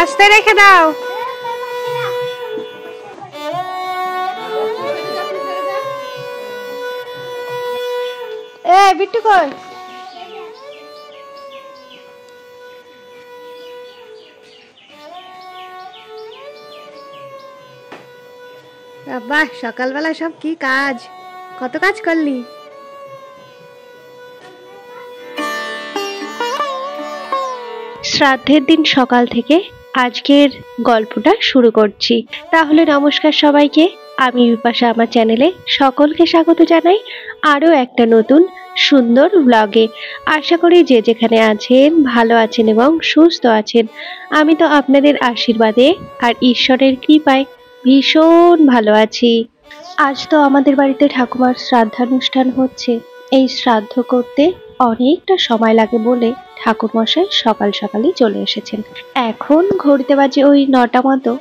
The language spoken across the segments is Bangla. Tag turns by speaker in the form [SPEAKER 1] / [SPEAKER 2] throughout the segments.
[SPEAKER 1] আস্তে রেখে দাও। এ বিট্টু কই? বাবা সকালবেলা সব কি কাজ, কত কাজ করলি। শ্রাদ্ধের দিন সকাল থেকে আজকের গল্পটা শুরু করছি। তাহলে নমস্কার সবাইকে, আমি বিপাশা আমার চ্যানেলে সকলকে স্বাগত জানাই আরও একটা নতুন সুন্দর ব্লগে। আশা করি যে যেখানে আছেন ভালো আছেন এবং সুস্থ আছেন। আমি তো আপনাদের আশীর্বাদে আর ঈশ্বরের কৃপায় ভীষণ ভালো আছি। আজ তো আমাদের বাড়িতে ঠাকুমার শ্রাদ্ধানুষ্ঠান হচ্ছে। এই শ্রাদ্ধ করতে অনেকটা সময় লাগে বলে ঠাকুরমশাই সকাল সকালই চলে এসেছেন। এখন ঘড়িতে বাজে ওই 9টা মতো।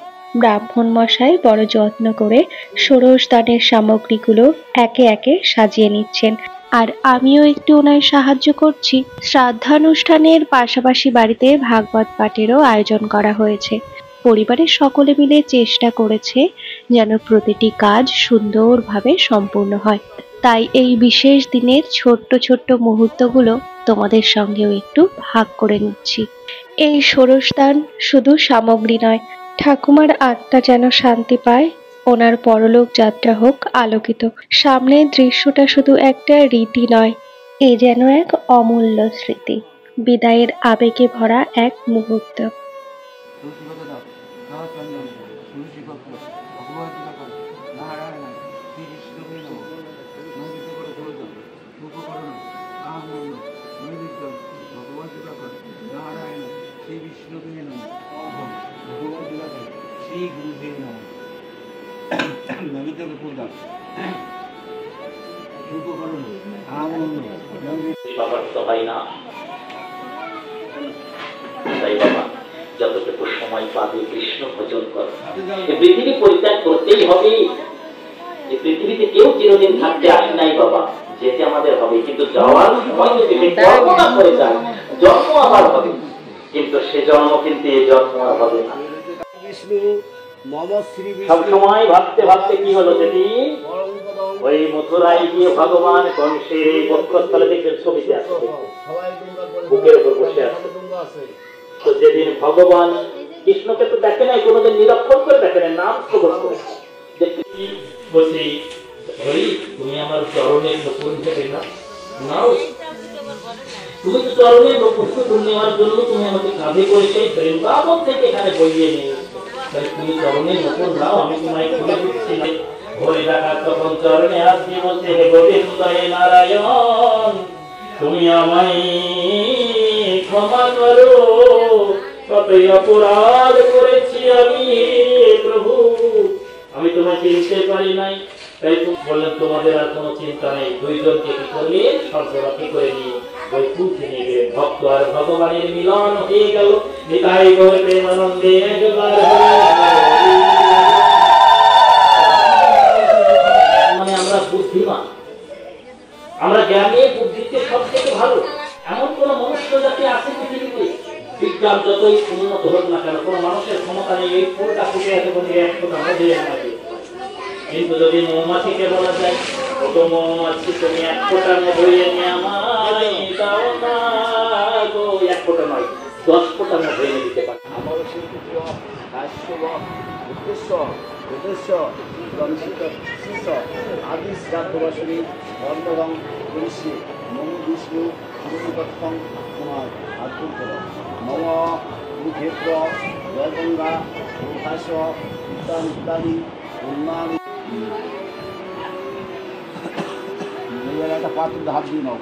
[SPEAKER 1] ব্রাহ্মণ মশাই বড় যত্ন করে ষোড়শ দানের সামগ্রীগুলো একে একে সাজিয়ে নিচ্ছেন, আর আমিও একটু ওনায় সাহায্য করছি। শ্রাদ্ধানুষ্ঠানের পাশাপাশি বাড়িতে ভাগবত পাঠেরও আয়োজন করা হয়েছে। পরিবারের সকলে মিলে চেষ্টা করেছে যেন প্রতিটি কাজ সুন্দরভাবে সম্পূর্ণ হয়। তাই এই বিশেষ দিনের ছোট্ট ছোট্ট মুহূর্তগুলো তোমাদের সঙ্গেও একটু ভাগ করে নিচ্ছি। এই ষোড়শদান শুধু সামগ্রী নয়, ঠাকুমার আত্মা যেন শান্তি পায়, ওনার পরলোক যাত্রা হোক আলোকিত। সামনের দৃশ্যটা শুধু একটা রীতি নয়, এ যেন এক অমূল্য স্মৃতি, বিদায়ের আবেগে ভরা এক মুহূর্ত।
[SPEAKER 2] যতটুকু সময় পাবে কৃষ্ণ ভজন কর। এই পৃথিবী পরিত্যাগ করতেই হবে। এই পৃথিবীতে কেউ চিরদিন থাকতে আসে নাই বাবা, যেতে আমাদের হবে, কিন্তু যাওয়ার সময় যদি কর্ম না করে যায়, জন্ম আবার হবে, কিন্তু সে জন্ম কিন্তু এই জন্ম আর হবে না। সব সময় ভাবতে ভাবতে কি হলো, যেদিন ওই মথুরায় গিয়ে ভগবান কংসের এই বক্ষস্থলে দেখবেন ছবিতে আছে, বুকের উপর বসে আছে। তো যেদিন ভগবান কৃষ্ণকে তো দেখে নাই, কোনোদিন নিরক্ষর করে দেখে নাই, নাম প্রকাশ করেছে। বলছি হরি তুমি আমার চরণের নকুল ধরে নাও, তুমি তো চরণের নকুল নেওয়ার জন্য তুমি আমাকে কাঁধে করে সেই বৃন্দাবন থেকে এখানে বইয়ে নিয়ে, তাই তুমি চরণের নকুল নাও, আমি তোমায় খুলে দিচ্ছি। হরি ডাকাত তখন চরণে হাত দিয়ে বলছে, হে গোবিন্দ হে নারায়ণ, তুমি আমায় ক্ষমা করো, কতই অপরাধ করেছি আমি প্রভু, আমি তোমায় চিনতে পারি নাই। তাই তুমি বললেন তোমাদের আর কোনো চিন্তা নেই, দুইজনকে কি করলে সর্বরাত্রি করে নিয়ে ওই পুঁথি নিয়ে গেলেন। ভক্ত আর ভগবানের মিলন হয়ে গেল। নিতাই গৌর প্রেমানন্দে মানে আমরা বুদ্ধিমান, আমরা জ্ঞানে বুদ্ধিতে সব থেকে ভালো, এমন কোন মনুষ্য জাতি আছে পৃথিবীতে। বিজ্ঞান যতই উন্নত হোক না কেন, কোন মানুষের ক্ষমতা নেই এই ফুলটা ফুটে আছে বলে এক ফোঁটা মধু লাগে। কিন্তু যদি মৌমাছিকে বলা যায়, কত মৌমাছি তুমি এক ফোঁটা মধু এনে আমায় দাও না গো, এক ফোঁটা নয় 10 ফোঁটা মধু এনে দিতে পারে। আমার শিল্পীয় উদ্দেশ্য উদ্দেশ্য শিষ্য আদি শ্রাদ্ধবাসী বর্ণরং ঋষি মম বিষ্ণু মুনিপক্ষং কুমার আদ্ভুত মম ক্ষেত্র জয়গঙ্গা ভাষ্য ইত্যাদি ইত্যাদি উন্নয়ন। একটা পাত্র হাত দিয়ে নাও।